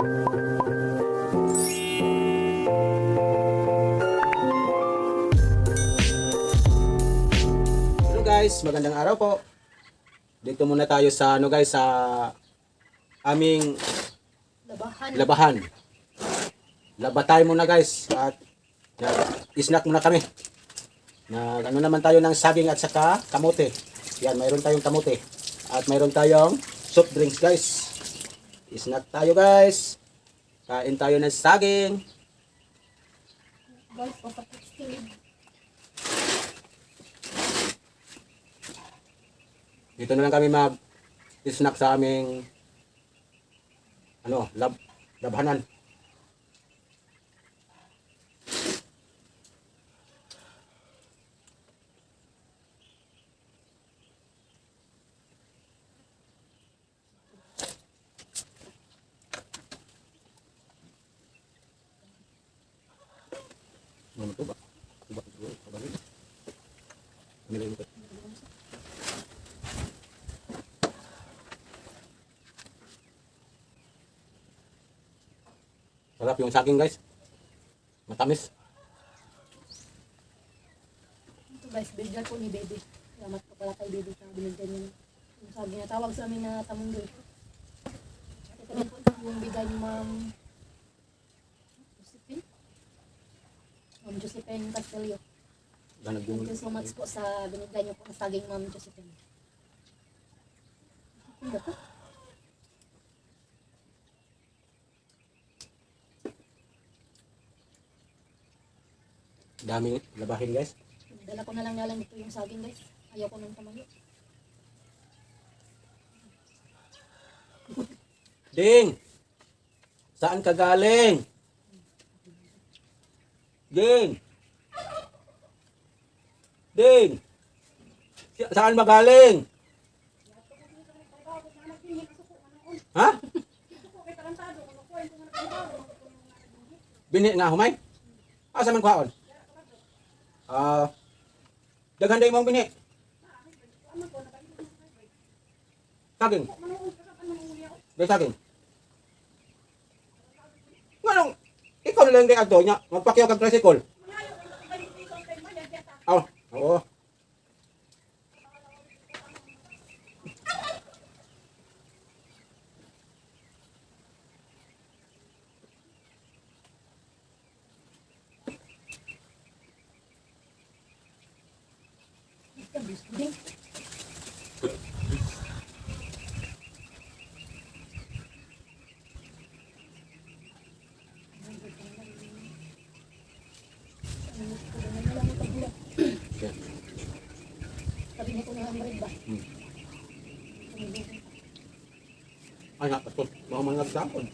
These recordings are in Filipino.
Hello guys, magandang araw po. Dito muna tayo sa sa aming labahan. Laba tayo muna guys at snack muna kami. Naman tayo ng saging at saka kamote. Yan, mayroon tayong kamote at mayroon tayong soft drinks guys. Snack tayo guys. Kain tayo ng saging. Guys, papatid. Dito na lang kami mag-snack sa aming labahanan. Ano to ba? Sarap yung saging guys. Matamis. Ito guys, bigyan po ni Baby. Salamat po pala kay Baby sa binigyan niya. Yung sabi niya, tawag sa amin na tamundo. Ito rin po yung bigay ni Ma'am Josephine. Ma'am Josephine Castillo. Thank you so much po sa binigay niyo po na saging, Ma'am Josephine. Ano po? Daming labahin guys. Dala ko na lang dito yung saging guys. Ayaw ko nang tamayo. Ding! Saan ka galing? Ding! Ding! Saan ba galing? Ha? Bini nga humay? Asa man kwaon? Daghan day mong bini. Saging. Day saging. Nganong ikaw na lang kay adto nya magpakyaw kag tricycle. Aw, oo. Sabi niya ko na hambarin ba? Ay nga, tapos mga nagsapon.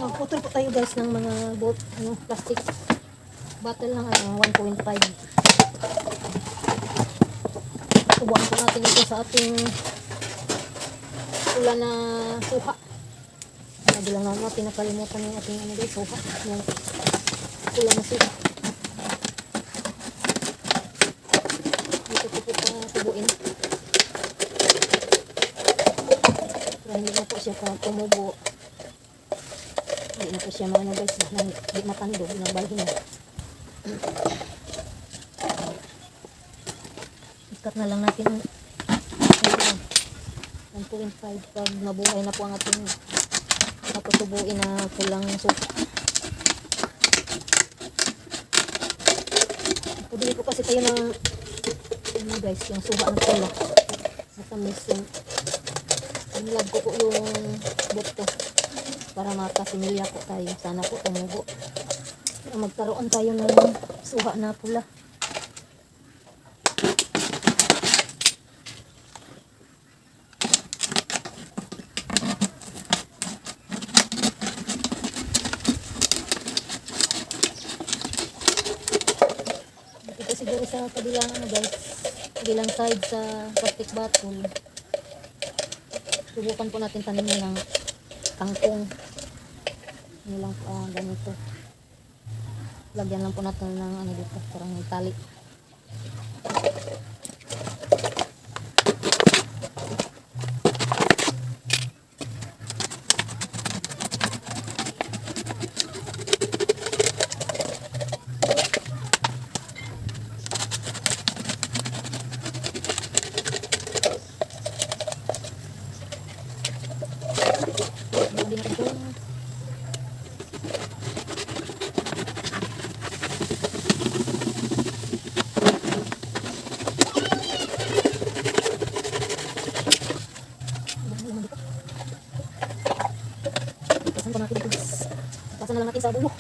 Magputol po tayo guys ng mga plastic bottle ng 1.5. Subukan po natin ito sa ating pula na suha. Sabi lang natin nakalimutan yung ating guys, suha. Yung pula na suha. Dito po po tubuin. Pero hindi na po siya tumubo. Hindi na po siya guys, hindi matando ng balhin. Ikat na lang natin 1.5 pag nabuhay na po ang ating natutubuin na pulang suka. Pabili ko kasi tayo ng guys, yung suha ng pula. Matamis yung nilag ko po yung buto para makasimilya po tayo. Sana po tumubo. Magkaroon tayo ng suha na pula. Dito siguro sa kabilang guys, kabilang side sa plastic bottle. Subukan po natin tanimin ng kangkong. Ano lang po, ganito. Lagyan lang po natin ng dito, parang may tali. Lagyan natin ito. Pasan pa natin ito. Pasan na lang natin sa bulo.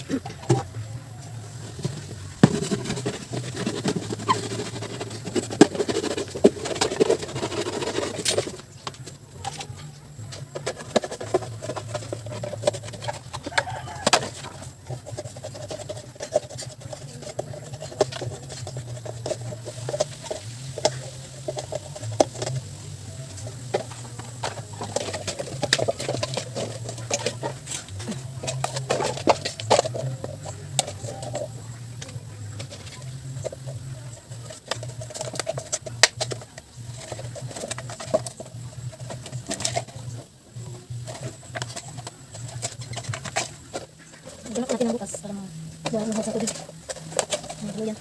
Ganap natin ang bukas para mahal sa tubig. Ano yan?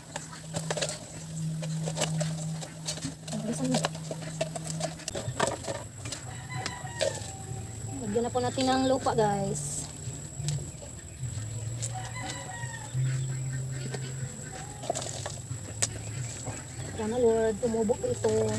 Lagyan na po natin ng lupa guys. Sana Lord, tumubo po ito.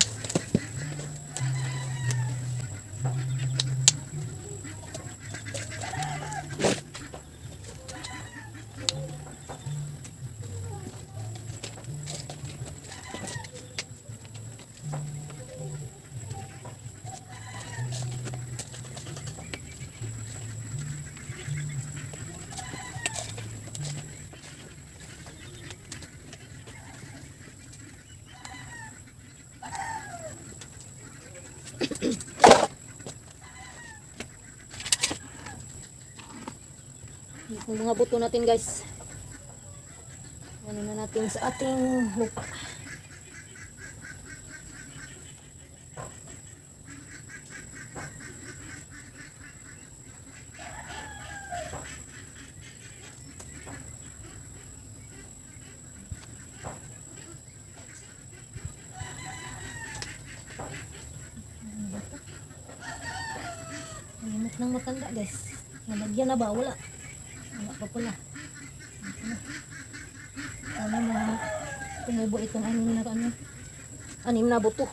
Yung mga buto natin guys, ano na natin sa ating lupa. Limot ng matanda guys, nalagyan na ba? Wala pa pala. Ano na tumubo itong anim na buto.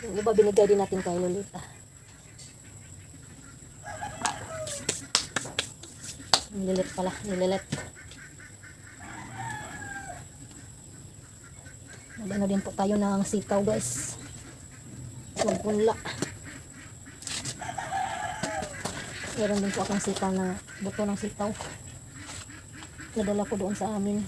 Yung iba binigay din natin kay Lolita. Nililit pala, nililit. Magano din po tayo ng sitaw guys. Huwag punla. Meron din po akong sitaw na buto ng sitaw. Nadala ko doon sa amin.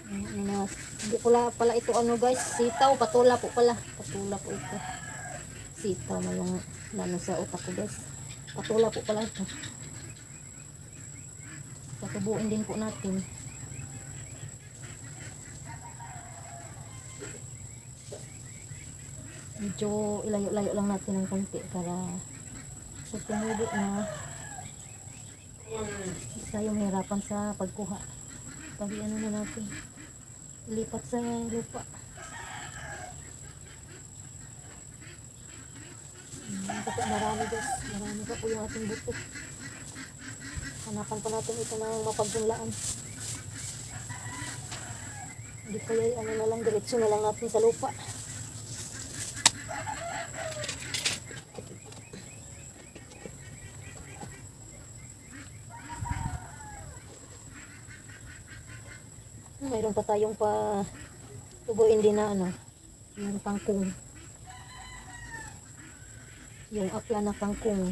Hindi pala ito ano guys, sitaw, patula po pala. Patula po ito. Sitaw na yung nano sa utak ko guys. Patula po pala ito. Patubuin din po natin. Medyo ilayo-layo lang natin ng konti para pag tumubo na hindi tayo mahirapan sa pagkuha. Pag ano na natin, lipat sa lupa. Kasi marami guys, marami pa po yung ating buto. Hanapan pa natin ito ng mapagpunlaan. Hindi kaya ano na lang, diretso na lang natin sa lupa. Mayroon pa tayong tubuin din na ano, yung kangkong. Yung akla na kangkong.